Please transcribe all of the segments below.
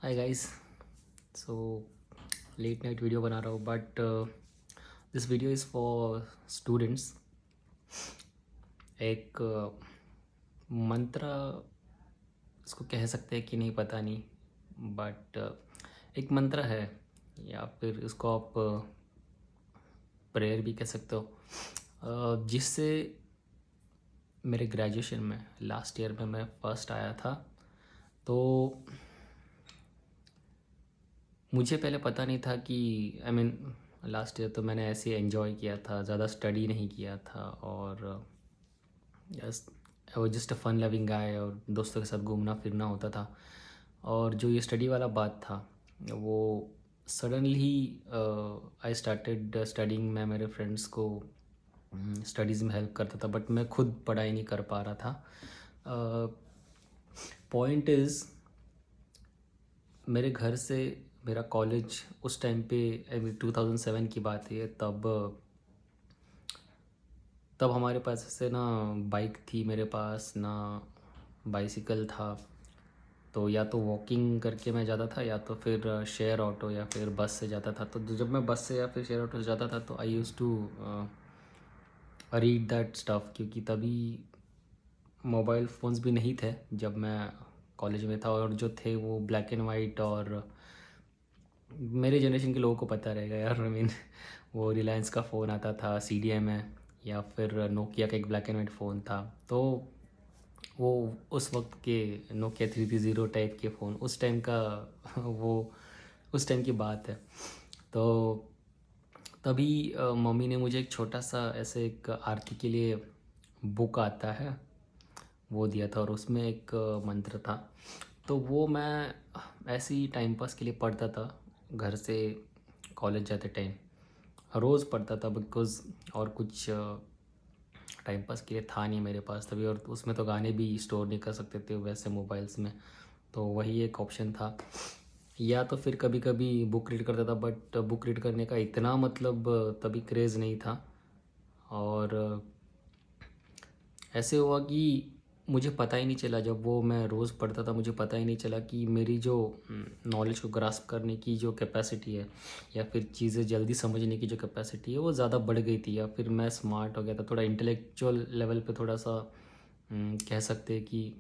Hi guys. So let night video बना रहा हूँ but this video is for students. एक मंत्र इसको कह सकते हैं कि नहीं पता नहीं, बट एक मंत्र है, या फिर इसको आप प्रेयर भी कह सकते हो, जिससे मेरे ग्रेजुएशन में लास्ट ईयर में मैं फर्स्ट आया था। तो मुझे पहले पता नहीं था कि लास्ट ईयर तो मैंने ऐसे एंजॉय किया था, ज़्यादा स्टडी नहीं किया था, और yes I was just a fun loving guy, और दोस्तों के साथ घूमना फिरना होता था। और जो ये स्टडी वाला बात था वो सडनली आई स्टार्टेड स्टडिंग। मैं मेरे फ्रेंड्स को स्टडीज़ में हेल्प करता था, बट मैं खुद पढ़ाई नहीं कर पा रहा था। पॉइंट इज़, मेरे घर से मेरा कॉलेज उस टाइम पे 2007 की बात है। तब हमारे पास ऐसे ना बाइक थी मेरे पास, ना बाइसिकल था। तो या तो वॉकिंग करके मैं जाता था, या तो फिर शेयर ऑटो या फिर बस से जाता था। तो जब मैं बस से या फिर शेयर ऑटो से जाता था तो I use to read that stuff, क्योंकि तभी मोबाइल फ़ोन्स भी नहीं थे जब मैं कॉलेज में था, और जो थे वो ब्लैक एंड वाइट। और मेरे जनरेशन के लोगों को पता रहेगा यार, वो रिलायंस का फ़ोन आता था, CDM है, या फिर नोकिया का एक ब्लैक एंड वाइट फ़ोन था। तो वो उस वक्त के नोकिया 330 टाइप के फ़ोन, उस टाइम का वो उस टाइम की बात है। तो तभी मम्मी ने मुझे एक छोटा सा ऐसे एक आरती के लिए बुक आता है वो दिया था, और उसमें एक मंत्र था। तो वो मैं ऐसे ही टाइम पास के लिए पढ़ता था घर से कॉलेज जाते टाइम, रोज़ पढ़ता था, बिकॉज़ और कुछ टाइम पास के लिए था नहीं मेरे पास तभी। और उसमें तो गाने भी स्टोर नहीं कर सकते थे वैसे मोबाइल्स में, तो वही एक ऑप्शन था। या तो फिर कभी कभी बुक रीड करता था, बट बुक रीड करने का इतना तभी क्रेज़ नहीं था। और ऐसे हुआ कि मुझे पता ही नहीं चला, जब वो मैं रोज़ पढ़ता था मुझे पता ही नहीं चला कि मेरी जो नॉलेज को ग्रास्प करने की जो कैपेसिटी है, या फिर चीज़ें जल्दी समझने की जो कैपेसिटी है, वो ज़्यादा बढ़ गई थी, या फिर मैं स्मार्ट हो गया था थोड़ा इंटेलेक्चुअल लेवल पे, थोड़ा सा कह सकते हैं कि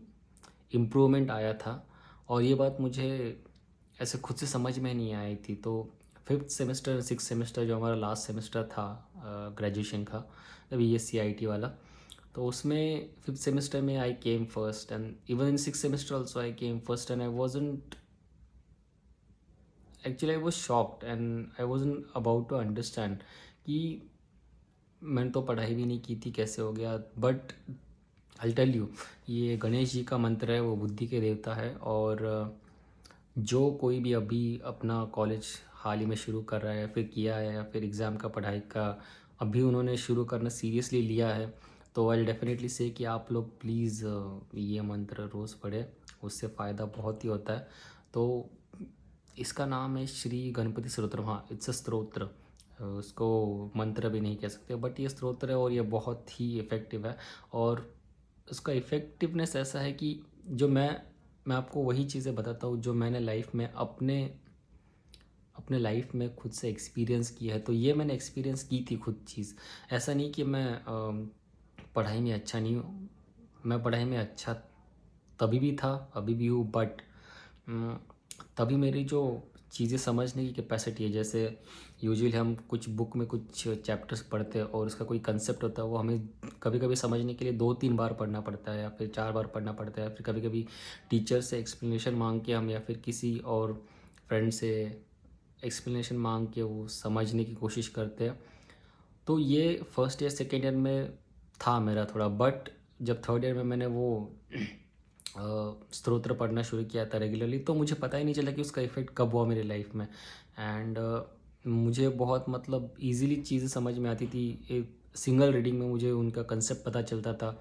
इम्प्रूवमेंट आया था। और ये बात मुझे ऐसे खुद से समझ में नहीं आई थी। तो फिफ्थ सेमेस्टर सिक्स सेमेस्टर जो हमारा लास्ट सेमेस्टर था ग्रेजुएशन का, BSc IT वाला, तो उसमें फिफ्थ सेमेस्टर में I came first, and even in six semester also I came first. And I wasn't actually, I was shocked and I wasn't about to understand कि मैंने तो पढ़ाई भी नहीं की थी, कैसे हो गया। बट आई टेल यू, ये गणेश जी का मंत्र है, वो बुद्धि के देवता है। और जो कोई भी अभी अपना कॉलेज हाल ही में शुरू कर रहा है, या फिर किया है, या फिर एग्ज़ाम का पढ़ाई का अभी उन्होंने शुरू करना सीरियसली लिया है, तो आई डेफिनेटली से कि आप लोग प्लीज़ ये मंत्र रोज़ पढ़ें, उससे फ़ायदा बहुत ही होता है। तो इसका नाम है श्री गणपति स्तोत्रम। हाँ, इट्स अ स्तोत्र, उसको मंत्र भी नहीं कह सकते, बट ये स्तोत्र है, और ये बहुत ही इफ़ेक्टिव है। और उसका इफ़ेक्टिवनेस ऐसा है कि जो मैं आपको वही चीज़ें बताता हूँ जो मैंने लाइफ में अपने अपने लाइफ में खुद से एक्सपीरियंस किया है। तो ये मैंने एक्सपीरियंस की थी खुद चीज़। ऐसा नहीं कि मैं पढ़ाई में अच्छा नहीं हूँ, मैं पढ़ाई में अच्छा तभी भी था, अभी भी हूँ, बट तभी मेरी जो चीज़ें समझने की कैपेसिटी है, जैसे यूजुअली हम कुछ बुक में कुछ चैप्टर्स पढ़ते हैं और उसका कोई कंसेप्ट होता है, वो हमें कभी कभी समझने के लिए 2-3 बार पढ़ना पड़ता है, या फिर 4 बार पढ़ना पड़ता है, या फिर कभी कभी टीचर से एक्सप्लेनेशन मांग के हम, या फिर किसी और फ्रेंड से एक्सप्लेनेशन मांग के वो समझने की कोशिश करते हैं। तो ये फर्स्ट ईयर सेकेंड ईयर में था मेरा थोड़ा, बट जब थर्ड ईयर में मैंने वो स्तोत्र पढ़ना शुरू किया था रेगुलरली, तो मुझे पता ही नहीं चला कि उसका इफ़ेक्ट कब हुआ मेरी लाइफ में। एंड मुझे बहुत ईज़िली चीज़ें समझ में आती थी, एक सिंगल रीडिंग में मुझे उनका कंसेप्ट पता चलता था।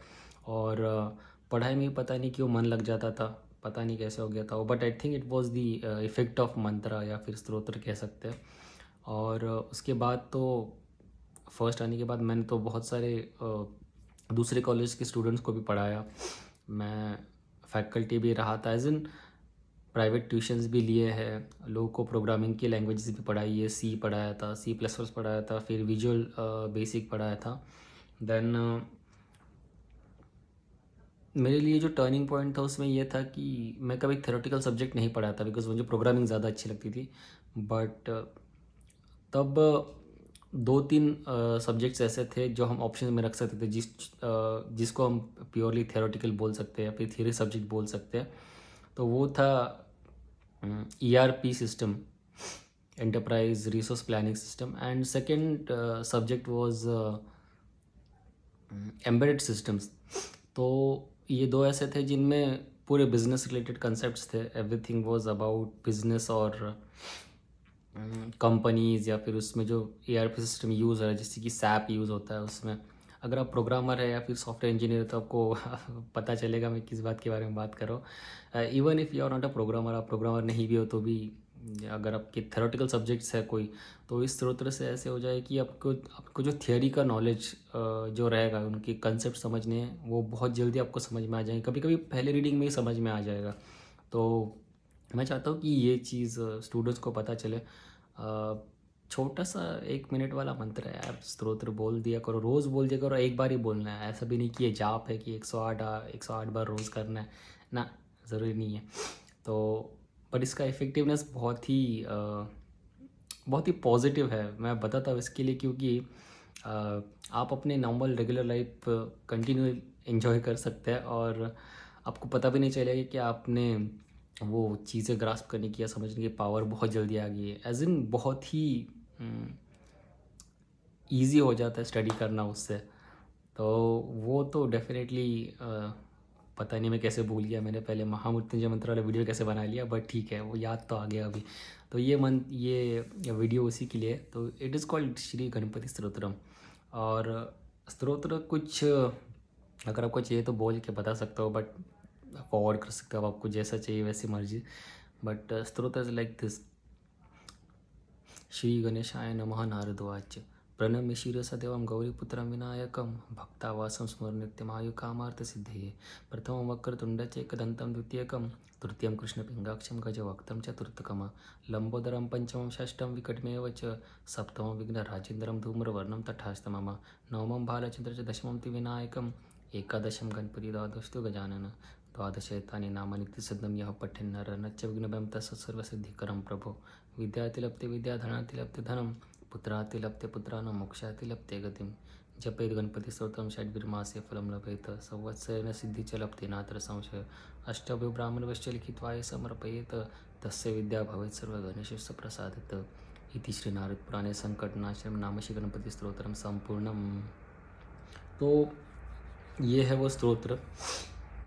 और पढ़ाई में पता नहीं क्यों मन लग जाता था, पता नहीं कैसे हो गया था वो, but I think it was the effect of mantra, या फिर स्तोत्र कह सकते हैं। और उसके बाद तो फर्स्ट आने के बाद मैंने तो बहुत सारे दूसरे कॉलेज के स्टूडेंट्स को भी पढ़ाया। मैं फैकल्टी भी रहा था, एज इन प्राइवेट ट्यूशन्स भी लिए हैं, लोगों को प्रोग्रामिंग की लैंग्वेजेस भी पढ़ाई है, सी पढ़ाया था, C++ पढ़ाया था, फिर विजुअल बेसिक पढ़ाया था। देन मेरे लिए जो टर्निंग पॉइंट था उसमें यह था कि मैं कभी थ्योरेटिकल सब्जेक्ट नहीं पढ़ा था, बिकॉज मुझे प्रोग्रामिंग ज़्यादा अच्छी लगती थी। बट तब 2-3 सब्जेक्ट्स ऐसे थे जो हम ऑप्शन में रख सकते थे, जिसको हम प्योरली थ्योरेटिकल बोल सकते हैं या फिर थियरी सब्जेक्ट बोल सकते हैं। तो वो था ERP system, enterprise resource planning system, and second subject was embedded systems. तो ये दो ऐसे थे जिनमें पूरे बिजनेस रिलेटेड कंसेप्ट्स थे, एवरीथिंग वाज अबाउट बिजनेस और कंपनीज़, या फिर उसमें जो ERP सिस्टम यूज़ हो रहा है, जैसे कि SAP यूज़ होता है उसमें। अगर आप प्रोग्रामर है या फिर सॉफ्टवेयर इंजीनियर तो आपको पता चलेगा मैं किस बात के बारे में बात कर रहा हूँ। Even if you are not a programmer, आप प्रोग्रामर नहीं भी हो तो भी अगर आपके थ्योरेटिकल सब्जेक्ट्स है कोई, तो इस स्रोत से ऐसे हो जाए कि आपको जो थियोरी का नॉलेज जो रहेगा, उनके कंसेप्ट समझने वो बहुत जल्दी आपको समझ में आ जाएंगे, कभी कभी पहले रीडिंग में ही समझ में आ जाएगा। तो मैं चाहता हूँ कि ये चीज़ स्टूडेंट्स को पता चले। छोटा सा 1 मिनट वाला मंत्र है यार, स्तोत्र बोल दिया करो, रोज़ बोल दिया करो, एक बार ही बोलना है। ऐसा भी नहीं कि ये जाप है कि 108 बार रोज़ करना है ना, ज़रूरी नहीं है। तो पर इसका इफ़ेक्टिवनेस बहुत ही पॉजिटिव है। मैं बताता हूँ इसके लिए क्योंकि आप अपने normal regular life continue enjoy कर सकते हैं और आपको पता भी नहीं चलेगा कि आपने वो चीज़ें ग्रास्प करने की या समझने की पावर बहुत जल्दी आ गई है। एज इन बहुत ही ईजी हो जाता है स्टडी करना उससे। तो वो तो डेफिनेटली पता नहीं मैं कैसे भूल गया, मैंने पहले महामृत्युंजय मंत्र वाला वीडियो कैसे बना लिया, बट ठीक है वो याद तो आ गया अभी। तो ये वीडियो उसी के लिए। तो it is called Shri Ganpati stotram. और स्तोत्र कुछ अगर आपको चाहिए तो बोल के बता सकता हो, बट फॉरवर्ड कर सकते हो आपको जैसा चाहिए वैसी मर्जी। बट स्तोत्र इज लाइक दिस: श्री गणेशाय नमः नारदवाच प्रणम्य शिरसदेवं गौरीपुत्रं विनायकं भक्तावासं स्मरनित्यमायुकामार्थसिद्धये प्रथमं वक्रतुण्डचैकदन्तं द्वितीयकं तृतीयं कृष्णपिङ्गाक्षं गजवक्त्रं चतुर्थकं लम्बोदरं पंचमं षष्ठं विकटमेव च सप्तमं विघ्नराजेन्द्रं धूम्रवर्णं तथास्तमं नवमं बालचन्द्रं च दशमं तु विनायकम् एकादशं गणपति द्वादशस्तु गजानन द्वादशैतानि नामानि त्रिशतं यः पठेन्नर न च विघ्नभयं तस्य सर्वसिद्धिकरं प्रभो विद्यार्थी लप्ते विद्या धनार्थी लप्ते धनम पुत्रार्थी लप्ते पुत्रानं मोक्षार्थी लप्ते गतिं जपेत गणपति स्तोत्रं षड्भिर्मासे फलं लभेत संवत्सरेण सिद्धि च लप्ते नात्र संशय अष्टभ्यो ब्राह्मणवश्च लिखित्वा समर्पयेत तस्य विद्या भवेत् सर्वगणेशस्य प्रसादित इति श्री नारद पुराणे संकटनाशनम नाम श्री गणपति स्तोत्रम संपूर्णम। तो ये है वो स्तोत्र